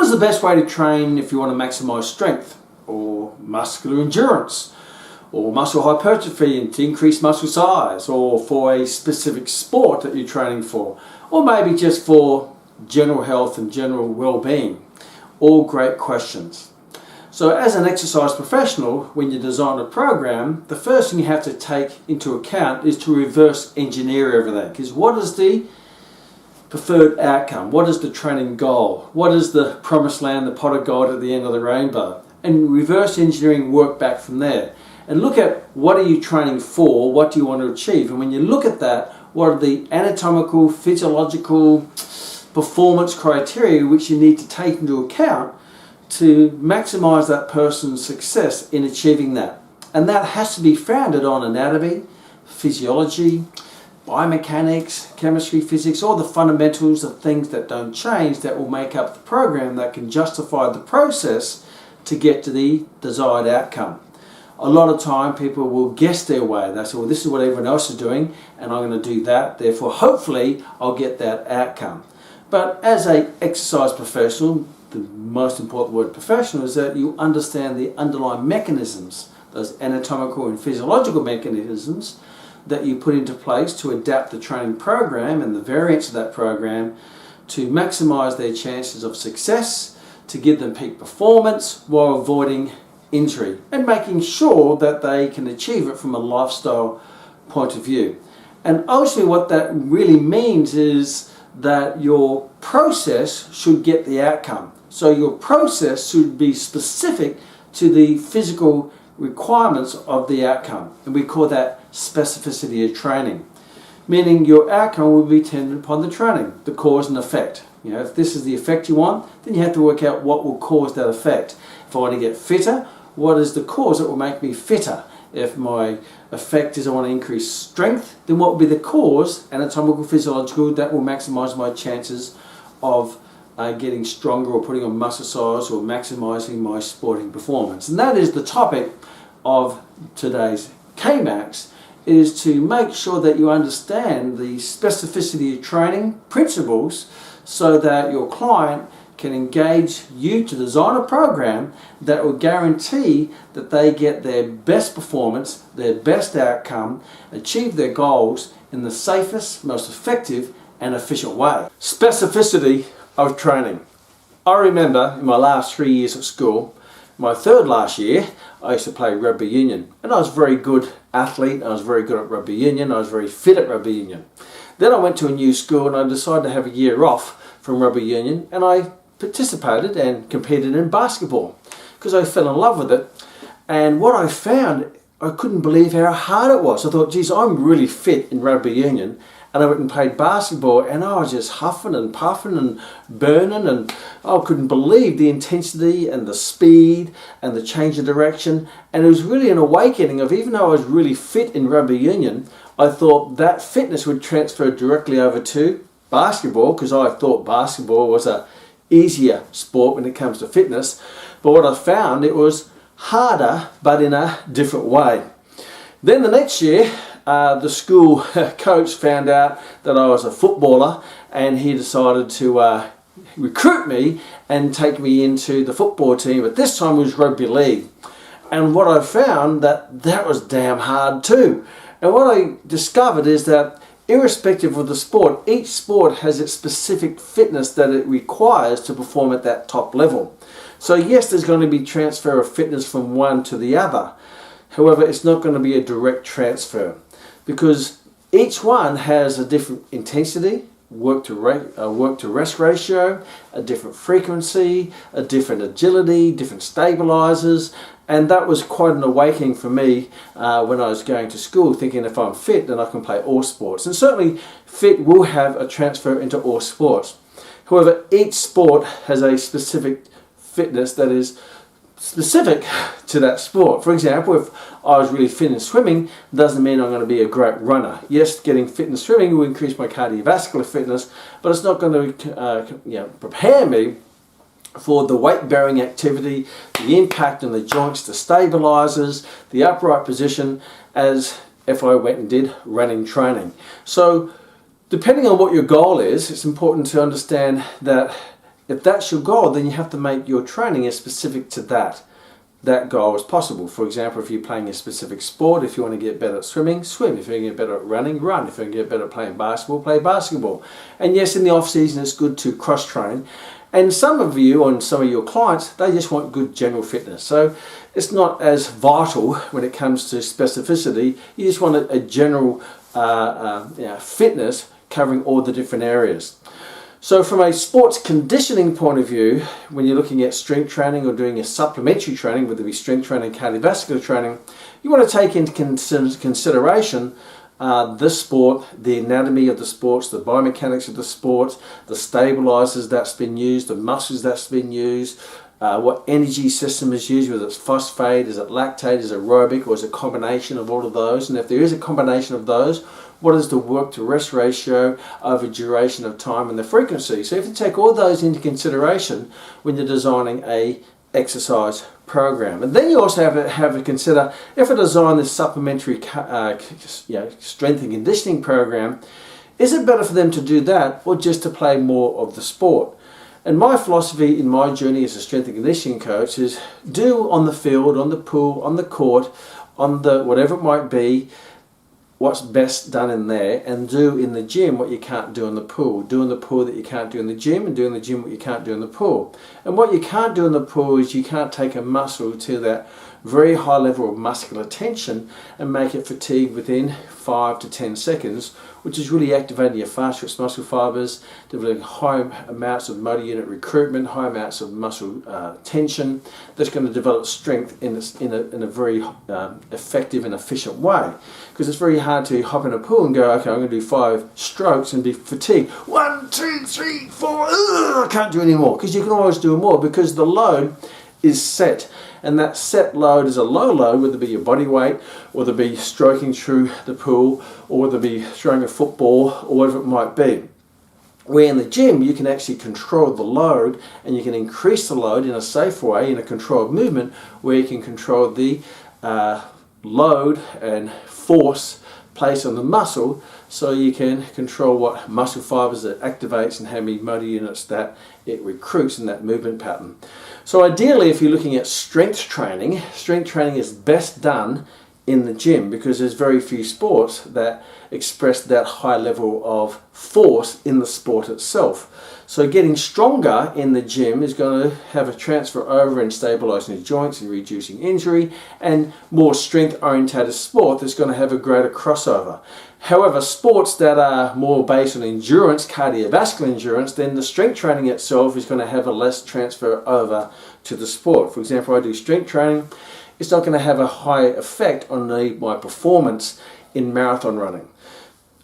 is the best way to train if you want to maximize strength or muscular endurance or muscle hypertrophy and to increase muscle size, or for a specific sport that you're training for, or maybe just for general health and general well-being? All great questions. So as an exercise professional, when you design a program, the first thing you have to take into account is to reverse engineer everything. Because what is the preferred outcome? What is the training goal? What is the promised land, the pot of gold at the end of the rainbow? And reverse engineering work back from there. And look at what are you training for, what do you want to achieve? And when you look at that, what are the anatomical, physiological, performance criteria which you need to take into account to maximize that person's success in achieving that. And that has to be founded on anatomy, physiology, biomechanics, chemistry, physics, all the fundamentals of things that don't change that will make up the program that can justify the process to get to the desired outcome. A lot of time people will guess their way. They say, well, this is what everyone else is doing and I'm going to do that, therefore hopefully I'll get that outcome. But as an exercise professional, the most important word professional is that you understand the underlying mechanisms, those anatomical and physiological mechanisms that you put into place to adapt the training program and the variants of that program to maximize their chances of success, to give them peak performance while avoiding injury and making sure that they can achieve it from a lifestyle point of view. And ultimately what that really means is that your process should get the outcome. So your process should be specific to the physical requirements of the outcome. And we call that specificity of training. Meaning your outcome will be dependent upon the training, the cause and effect. You know, if this is the effect you want, then you have to work out what will cause that effect. If I want to get fitter, what is the cause that will make me fitter? If my effect is I want to increase strength, then what will be the cause, anatomical, physiological, that will maximize my chances of getting stronger or putting on muscle size or maximizing my sporting performance. And that is the topic of today's Kmax, is to make sure that you understand the specificity of training principles so that your client can engage you to design a program that will guarantee that they get their best performance, their best outcome, achieve their goals in the safest, most effective and efficient way. Specificity of training. I remember in my last 3 years at school, my third last year, I used to play rugby union, and I was a very good athlete. I was very good at rugby union. I was very fit at rugby union. Then I went to a new school and I decided to have a year off from rugby union, and I participated and competed in basketball because I fell in love with it. And what I found, I couldn't believe how hard it was. I thought, geez, I'm really fit in rugby union, and I went and played basketball and I was just huffing and puffing and burning, and I couldn't believe the intensity and the speed and the change of direction. And it was really an awakening of, even though I was really fit in rugby union, I thought that fitness would transfer directly over to basketball, because I thought basketball was a easier sport when it comes to fitness. But what I found, it was harder but in a different way. Then the next year, the school coach found out that I was a footballer, and he decided to recruit me and take me into the football team. But this time it was rugby league. And what I found, that was damn hard too. And what I discovered is that irrespective of the sport, each sport has its specific fitness that it requires to perform at that top level. So yes, there's going to be transfer of fitness from one to the other. However, it's not going to be a direct transfer, because each one has a different intensity, work to rest ratio, a different frequency, a different agility, different stabilizers. And that was quite an awakening for me when I was going to school, thinking if I'm fit, then I can play all sports. And certainly fit will have a transfer into all sports. However, each sport has a specific fitness that is specific to that sport. For example, if I was really fit in swimming, doesn't mean I'm going to be a great runner. Yes, getting fit in swimming will increase my cardiovascular fitness, but it's not going to prepare me for the weight-bearing activity, the impact on the joints, the stabilizers, the upright position, as if I went and did running training. So depending on what your goal is, it's important to understand that if that's your goal, then you have to make your training as specific to that goal as possible. For example, if you're playing a specific sport, if you want to get better at swimming, swim. If you want to get better at running, run. If you want to get better at playing basketball, play basketball. And yes, in the off season, it's good to cross train. And some of you and some of your clients, they just want good general fitness. So it's not as vital when it comes to specificity. You just want a general fitness covering all the different areas. So from a sports conditioning point of view, when you're looking at strength training or doing a supplementary training, whether it be strength training, cardiovascular training, you want to take into consideration the sport, the anatomy of the sports, the biomechanics of the sport, the stabilizers that's been used, the muscles that's been used, what energy system is used, whether it's phosphate, is it lactate, is it aerobic, or is it a combination of all of those? And if there is a combination of those, what is the work to rest ratio over duration of time and the frequency? So you have to take all those into consideration when you're designing a exercise program. And then you also have to consider, if I design this supplementary strength and conditioning program, is it better for them to do that or just to play more of the sport? And my philosophy in my journey as a strength and conditioning coach is do on the field, on the pool, on the court, on the whatever it might be, what's best done in there, and do in the gym what you can't do in the pool. Do in the pool that you can't do in the gym, and do in the gym what you can't do in the pool. And what you can't do in the pool is you can't take a muscle to that very high level of muscular tension and make it fatigue within 5 to 10 seconds, which is really activating your fast twitch muscle fibers, developing high amounts of motor unit recruitment, high amounts of muscle tension that's going to develop strength in a very effective and efficient way. Because it's very hard to hop in a pool and go, okay, I'm going to do 5 strokes and be fatigued. 1, 2, 3, 4, I can't do any more. Because you can always do more because the load is set. And that set load is a low load, whether it be your body weight, or whether it be stroking through the pool, or whether it be throwing a football, or whatever it might be. Where in the gym you can actually control the load, and you can increase the load in a safe way, in a controlled movement, where you can control the load and force placed on the muscle, so you can control what muscle fibers it activates and how many motor units that it recruits in that movement pattern. So ideally, if you're looking at strength training is best done in the gym because there's very few sports that express that high level of force in the sport itself. So getting stronger in the gym is going to have a transfer over and stabilizing the joints and reducing injury, and more strength orientated sport that's going to have a greater crossover. However, sports that are more based on endurance, cardiovascular endurance, then the strength training itself is going to have a less transfer over to the sport. For example, I do strength training. It's not going to have a high effect on my performance in marathon running.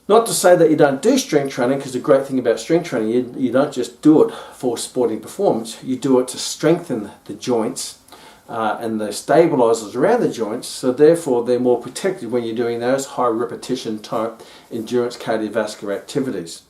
Not to say that you don't do strength training, because the great thing about strength training, you don't just do it for sporting performance, you do it to strengthen the joints and the stabilizers around the joints, so therefore they're more protected when you're doing those high repetition type endurance cardiovascular activities.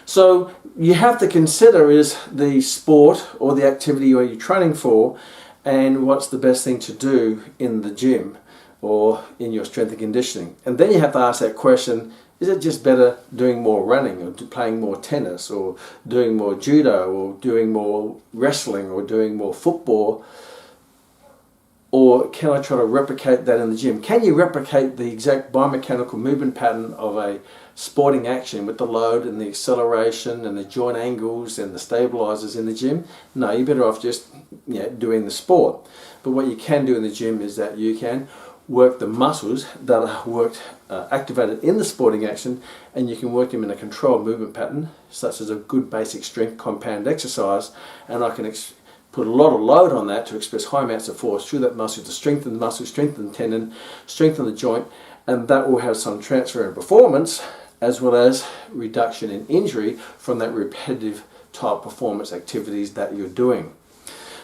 So you have to consider is the sport or the activity where you're training for, and what's the best thing to do in the gym or in your strength and conditioning. And then you have to ask that question, is it just better doing more running or playing more tennis or doing more judo or doing more wrestling or doing more football? Or can I try to replicate that in the gym? Can you replicate the exact biomechanical movement pattern of a sporting action with the load and the acceleration and the joint angles and the stabilizers in the gym? No, you're better off just doing the sport. But what you can do in the gym is that you can work the muscles that are activated in the sporting action, and you can work them in a controlled movement pattern, such as a good basic strength compound exercise, and I can put a lot of load on that to express high amounts of force through that muscle to strengthen the muscle, strengthen the tendon, strengthen the joint, and that will have some transfer in performance as well as reduction in injury from that repetitive type performance activities that you're doing.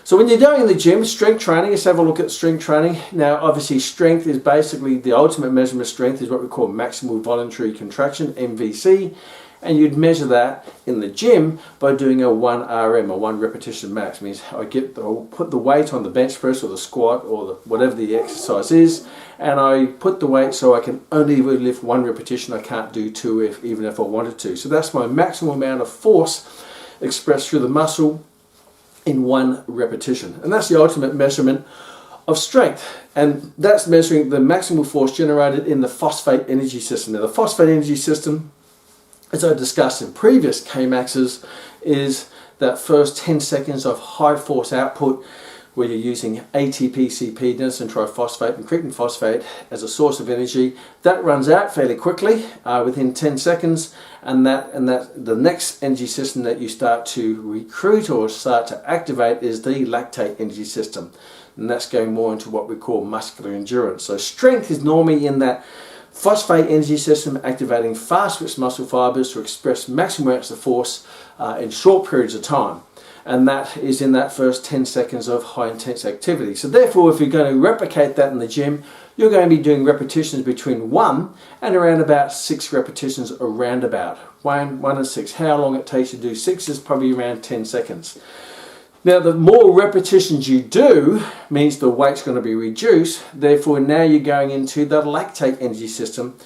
So when you're going in the gym, strength training, let's have a look at strength training. Now obviously strength is basically the ultimate measurement of strength is what we call maximal voluntary contraction, MVC, and you'd measure that in the gym by doing a 1 RM, a 1 repetition max. It means I'll put the weight on the bench press or the squat or whatever the exercise is, and I put the weight so I can only lift 1 repetition. I can't do 2 even if I wanted to. So that's my maximum amount of force expressed through the muscle in one repetition. And that's the ultimate measurement of strength. And that's measuring the maximal force generated in the phosphate energy system. Now, the phosphate energy system, as I discussed in previous Kmaxes, is that first 10 seconds of high force output where you're using ATP, CP, adenosine triphosphate and creatine phosphate as a source of energy. That runs out fairly quickly within 10 seconds, and that the next energy system that you start to recruit or start to activate is the lactate energy system, and that's going more into what we call muscular endurance. So strength is normally in that phosphate energy system, activating fast-twitch muscle fibers to express maximum amounts of force in short periods of time. And that is in that first 10 seconds of high intense activity. So therefore, if you're going to replicate that in the gym, you're going to be doing repetitions between 1 and around about 6 repetitions around about. 1 and 6. How long it takes you to do 6 is probably around 10 seconds. Now, the more repetitions you do means the weight's going to be reduced. Therefore, now you're going into the lactate energy system,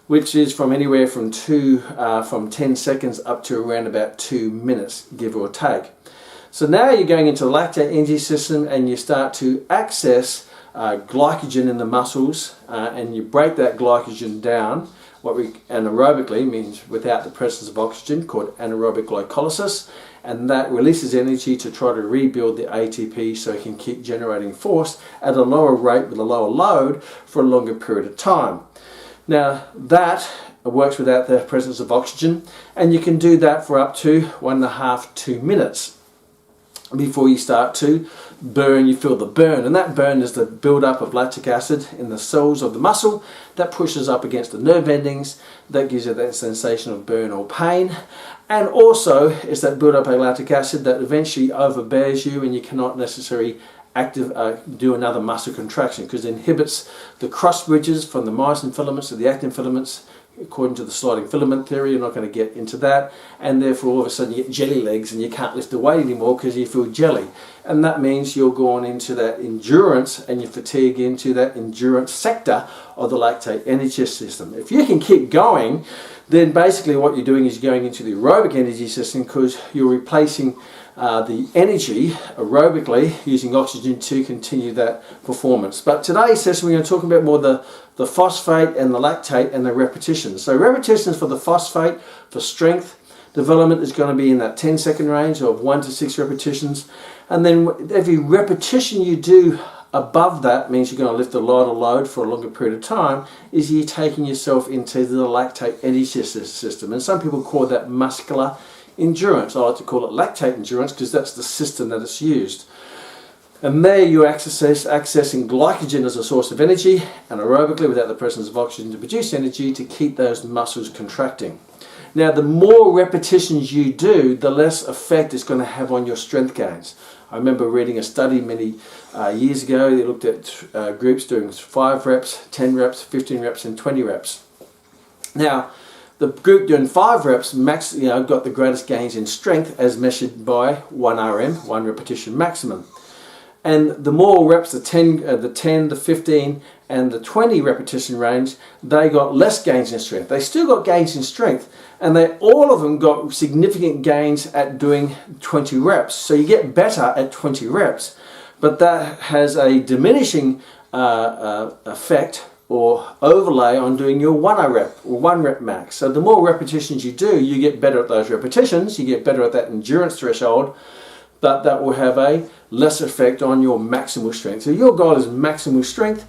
which is from anywhere from 10 seconds up to around about 2 minutes, give or take. So now you're going into the lactate energy system and you start to access glycogen in the muscles, and you break that glycogen down, what we anaerobically means without the presence of oxygen, called anaerobic glycolysis, and that releases energy to try to rebuild the ATP so it can keep generating force at a lower rate with a lower load for a longer period of time. Now that works without the presence of oxygen, and you can do that for up to 1.5 to 2 minutes before you start to burn. You feel the burn, and that burn is the build-up of lactic acid in the cells of the muscle that pushes up against the nerve endings. That gives you that sensation of burn or pain, and also it's that build-up of lactic acid that eventually overbears you and you cannot necessarily do another muscle contraction, because it inhibits the cross bridges from the myosin filaments to the actin filaments. According to the sliding filament theory, you're not going to get into that, and therefore all of a sudden you get jelly legs and you can't lift the weight anymore because you feel jelly, and that means you're going into that endurance and you fatigue into that endurance sector of the lactate energy system. If you can keep going, then basically what you're doing is going into the aerobic energy system, because you're replacing the energy aerobically using oxygen to continue that performance. But today's session we're going to talk about more the phosphate and the lactate and the repetitions. So repetitions for the phosphate, for strength development, is going to be in that 10-second range of 1 to 6 repetitions, and then every repetition you do above that means you're going to lift a lighter load for a longer period of time, is you're taking yourself into the lactate energy system, and some people call that muscular endurance. I like to call it lactate endurance because that's the system that it's used. And there you're accessing glycogen as a source of energy, anaerobically without the presence of oxygen to produce energy to keep those muscles contracting. Now, the more repetitions you do, the less effect it's going to have on your strength gains. I remember reading a study many years ago. They looked at groups doing 5 reps, 10 reps, 15 reps and 20 reps. Now, the group doing 5 reps got the greatest gains in strength as measured by 1 RM, 1 repetition maximum. And the more reps, the 10, the 15 and the 20 repetition range, they got less gains in strength. They still got gains in strength, and all of them got significant gains at doing 20 reps. So you get better at 20 reps, but that has a diminishing effect or overlay on doing your 1 rep or 1 rep max. So the more repetitions you do, you get better at those repetitions, you get better at that endurance threshold, but that will have a less effect on your maximal strength. So your goal is maximal strength.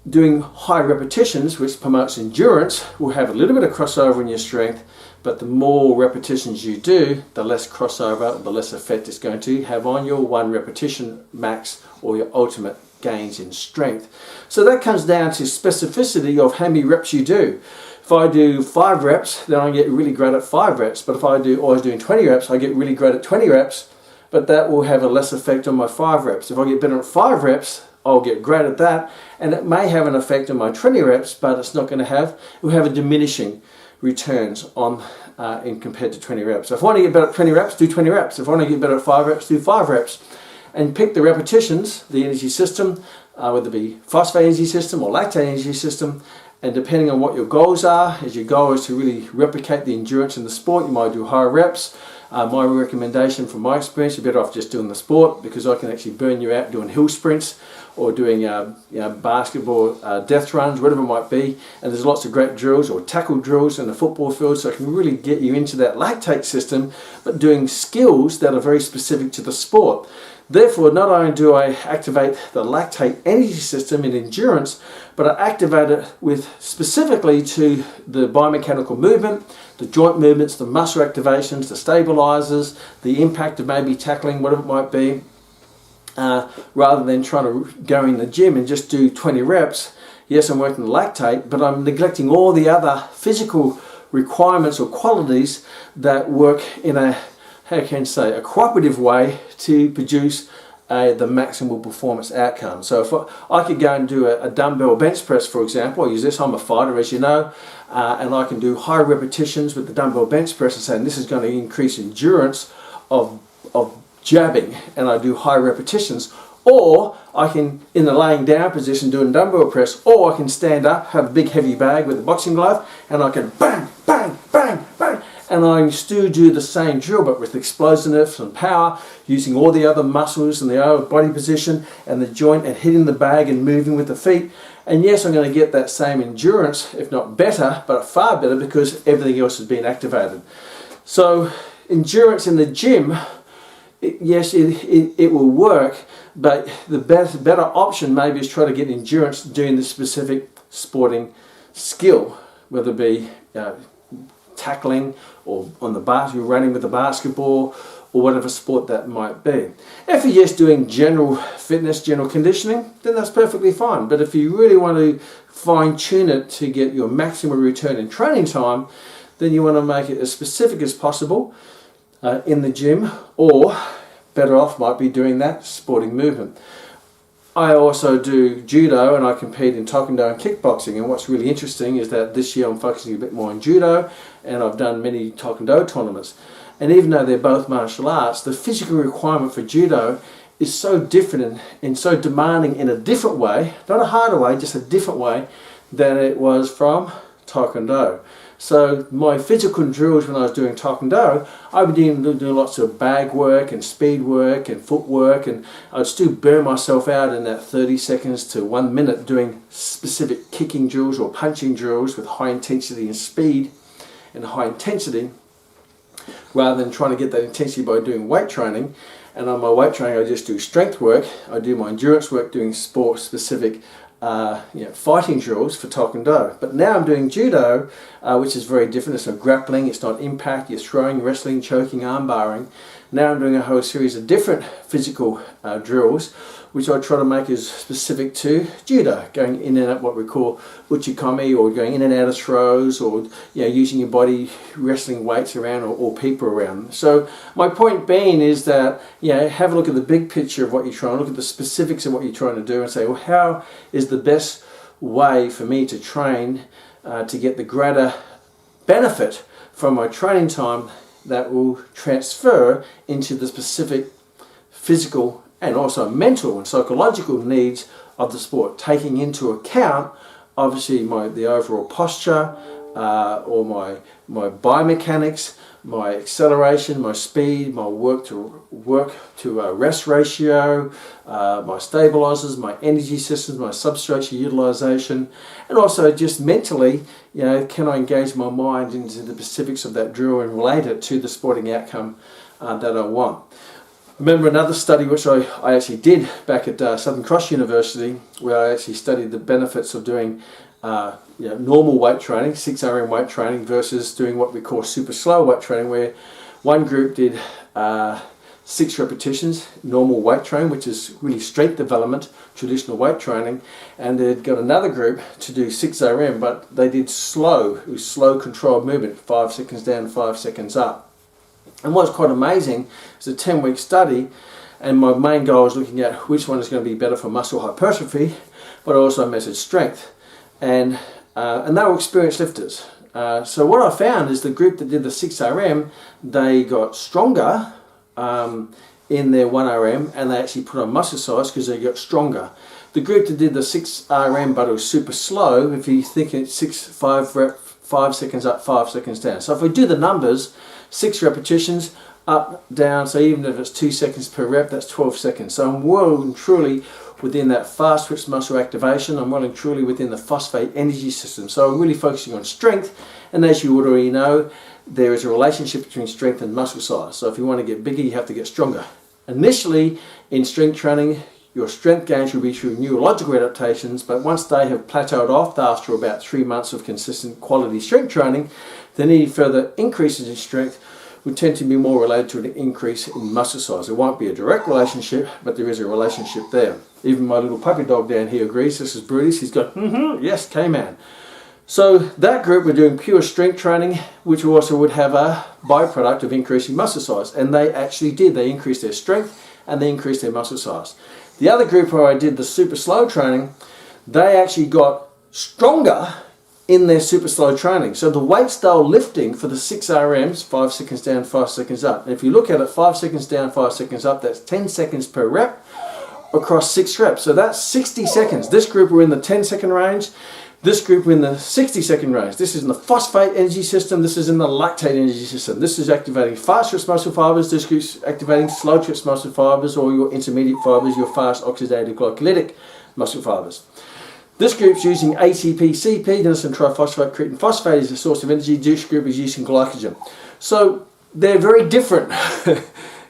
Doing high repetitions, which promotes endurance, will have a little bit of crossover in your strength, but the more repetitions you do, the less crossover, the less effect it's going to have on your 1 repetition max or your ultimate gains in strength. So that comes down to specificity of how many reps you do. If I do 5 reps, then I get really great at 5 reps, but if I do always doing 20 reps, I get really great at 20 reps, but that will have a less effect on my 5 reps. If I get better at 5 reps, I'll get great at that, and it may have an effect on my 20 reps, but it's not going to have, it will have a diminishing returns on in compared to 20 reps. So if I want to get better at 20 reps, do 20 reps. If I want to get better at 5 reps, do 5 reps. And pick the repetitions, the energy system, whether it be phosphate energy system or lactate energy system, and depending on what your goals are, as your goal is to really replicate the endurance in the sport, you might do higher reps. My recommendation from my experience, you're better off just doing the sport, because I can actually burn you out doing hill sprints or doing basketball death runs, whatever it might be. And there's lots of great drills or tackle drills in the football field, so I can really get you into that lactate system, but doing skills that are very specific to the sport. Therefore, not only do I activate the lactate energy system in endurance, but I activate it with specifically to the biomechanical movement, the joint movements, the muscle activations, the stabilizers, the impact of maybe tackling, whatever it might be, rather than trying to go in the gym and just do 20 reps. Yes, I'm working the lactate, but I'm neglecting all the other physical requirements or qualities that work in a, how can I say, a cooperative way to produce the maximal performance outcome. So if I could go and do a dumbbell bench press, for example, I use this, I'm a fighter as you know, and I can do high repetitions with the dumbbell bench press and saying this is going to increase endurance of jabbing, and I do high repetitions. Or I can, in the laying down position, do a dumbbell press, or I can stand up, have a big heavy bag with a boxing glove, and I can bang, bang, bang, bang, and I still do the same drill, but with explosiveness and power, using all the other muscles and the other body position and the joint, and hitting the bag and moving with the feet. And yes, I'm going to get that same endurance, if not better, but far better, because everything else has been activated. So endurance in the gym, yes, it will work, but the better option maybe is try to get endurance doing the specific sporting skill, whether it be tackling or on the basket, running with the basketball, or whatever sport that might be. If you're just doing general fitness, general conditioning, then that's perfectly fine. But if you really want to fine tune it to get your maximum return in training time, then you want to make it as specific as possible in the gym, or better off might be doing that sporting movement. I also do judo, and I compete in taekwondo and kickboxing, and what's really interesting is that this year I'm focusing a bit more on judo, and I've done many taekwondo tournaments. And even though they're both martial arts, the physical requirement for judo is so different and so demanding in a different way, not a harder way, just a different way, than it was from taekwondo. So my physical drills when I was doing taekwondo, I would do lots of bag work and speed work and footwork, and I'd still burn myself out in that 30 seconds to 1 minute doing specific kicking drills or punching drills with high intensity and speed and high intensity, rather than trying to get that intensity by doing weight training. And on my weight training, I just do strength work. I do my endurance work doing sport specific fighting drills for taekwondo. But now I'm doing judo, which is very different. It's not grappling, it's not impact, you're throwing, wrestling, choking, arm barring. Now I'm doing a whole series of different physical drills, which I try to make as specific to judo, going in and out what we call uchikomi, or going in and out of throws, or using your body, wrestling weights around, or people around. So my point being is that have a look at the big picture of what you're trying, look at the specifics of what you're trying to do, and say, well, how is the best way for me to train to get the greater benefit from my training time that will transfer into the specific physical and also mental and psychological needs of the sport, taking into account obviously the overall posture, or my biomechanics, my acceleration, my speed, my work to rest ratio, my stabilizers, my energy systems, my substrate utilization, and also just mentally, can I engage my mind into the specifics of that drill and relate it to the sporting outcome that I want. Remember another study which I actually did back at Southern Cross University, where I actually studied the benefits of doing normal weight training, 6RM weight training, versus doing what we call super slow weight training, where one group did 6 repetitions, normal weight training, which is really strength development, traditional weight training, and they'd got another group to do 6RM, but they did slow controlled movement, 5 seconds down, 5 seconds up. And what's quite amazing is a 10-week study, and my main goal was looking at which one is going to be better for muscle hypertrophy, but I also measured strength, and they were experienced lifters. So what I found is the group that did the 6RM, they got stronger in their 1RM, and they actually put on muscle size because they got stronger. The group that did the 6RM, but it was super slow, if you think it's 5 seconds up, 5 seconds down. So if we do the numbers, 6 repetitions, up, down, so even if it's 2 seconds per rep, that's 12 seconds. So I'm well and truly within that fast twitch muscle activation. I'm well and truly within the phosphate energy system. So I'm really focusing on strength, and as you already know, there is a relationship between strength and muscle size. So if you want to get bigger, you have to get stronger. Initially, in strength training, your strength gains will be through neurological adaptations, but once they have plateaued off after about 3 months of consistent quality strength training, then any further increases in strength would tend to be more related to an increase in muscle size. It won't be a direct relationship, but there is a relationship there. Even my little puppy dog down here agrees. This is Brutus. He's got, yes, Kman. So that group were doing pure strength training, which also would have a byproduct of increasing muscle size. And they actually did. They increased their strength and they increased their muscle size. The other group where I did the super slow training, they actually got stronger in their super slow training. So the weight style lifting for the 6 RMs, 5 seconds down, 5 seconds up. And if you look at it, 5 seconds down, 5 seconds up, that's 10 seconds per rep across 6 reps. So that's 60 seconds. This group were in the 10-second range. This group were in the 60-second range. This is in the phosphate energy system. This is in the lactate energy system. This is activating fast twitch muscle fibers. This group's activating slow twitch muscle fibers, or your intermediate fibers, your fast oxidative glycolytic muscle fibers. This group's using ATP, CP, adenosine triphosphate, creatine phosphate as a source of energy. This group is using glycogen. So they're very different.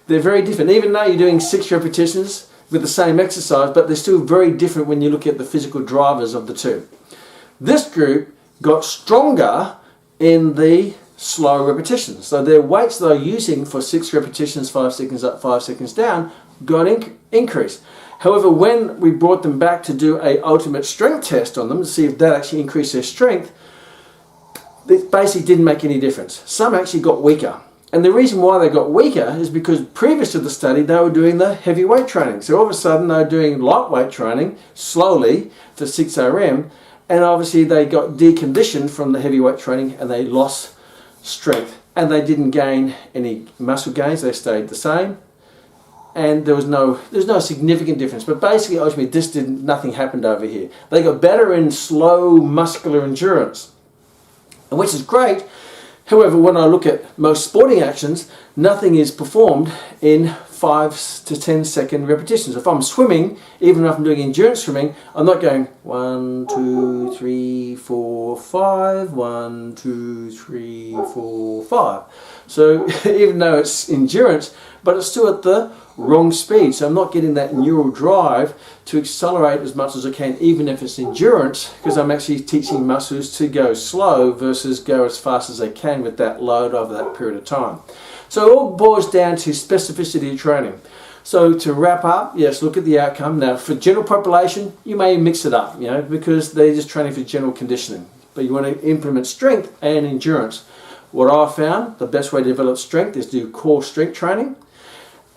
They're very different. Even though you're doing 6 repetitions with the same exercise, but they're still very different when you look at the physical drivers of the two. This group got stronger in the slow repetitions. So their weights they're using for 6 repetitions, 5 seconds up, 5 seconds down, got increased. However, when we brought them back to do a ultimate strength test on them to see if that actually increased their strength, it basically didn't make any difference. Some actually got weaker. And the reason why they got weaker is because previous to the study they were doing the heavy weight training. So all of a sudden they were doing lightweight training slowly for 6 RM, and obviously they got deconditioned from the heavyweight training and they lost strength. And they didn't gain any muscle gains, they stayed the same. And there's no significant difference. But basically, ultimately, nothing happened over here. They got better in slow muscular endurance, which is great. However, when I look at most sporting actions, nothing is performed in 5 to 10 second repetitions. If I'm swimming, even if I'm doing endurance swimming, I'm not going 1, 2, 3, 4, 5, 1, 2, 3, 4, 5. So even though it's endurance, but it's still at the wrong speed. So I'm not getting that neural drive to accelerate as much as I can, even if it's endurance, because I'm actually teaching muscles to go slow versus go as fast as they can with that load over that period of time. So it all boils down to specificity of training. So to wrap up, yes, look at the outcome. Now for general population, you may mix it up, because they're just training for general conditioning. But you want to implement strength and endurance. What I found, the best way to develop strength is to do core strength training.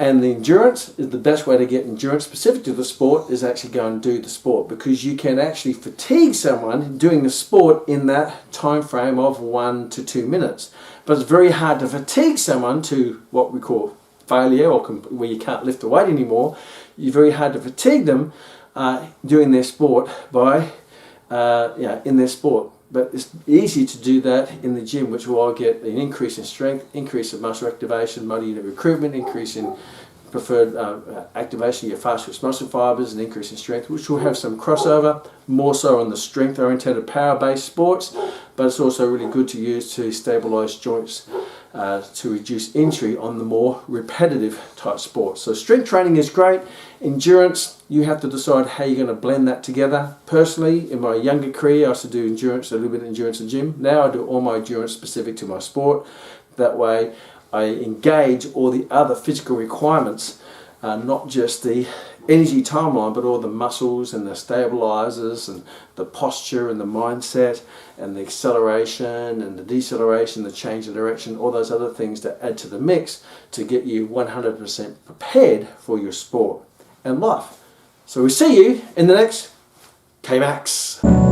And the endurance is the best way to get endurance specific to the sport is actually go and do the sport, because you can actually fatigue someone doing the sport in that time frame of 1 to 2 minutes. But it's very hard to fatigue someone to what we call failure, or where you can't lift the weight anymore. You're very hard to fatigue them doing their sport in their sport. But it's easy to do that in the gym, which will get an increase in strength, increase of muscle activation, multi-unit recruitment, increase in preferred activation of your fast twitch muscle fibers, and increase in strength, which will have some crossover, more so on the strength-oriented power-based sports, but it's also really good to use to stabilize joints to reduce injury on the more repetitive type sports. So strength training is great. Endurance, you have to decide how you're going to blend that together. Personally, in my younger career, I used to do endurance, a little bit of endurance in the gym. Now I do all my endurance specific to my sport. That way I engage all the other physical requirements, not just the energy timeline, but all the muscles and the stabilizers and the posture and the mindset and the acceleration and the deceleration, the change of direction, all those other things that add to the mix to get you 100% prepared for your sport and life. So we see you in the next Kmax.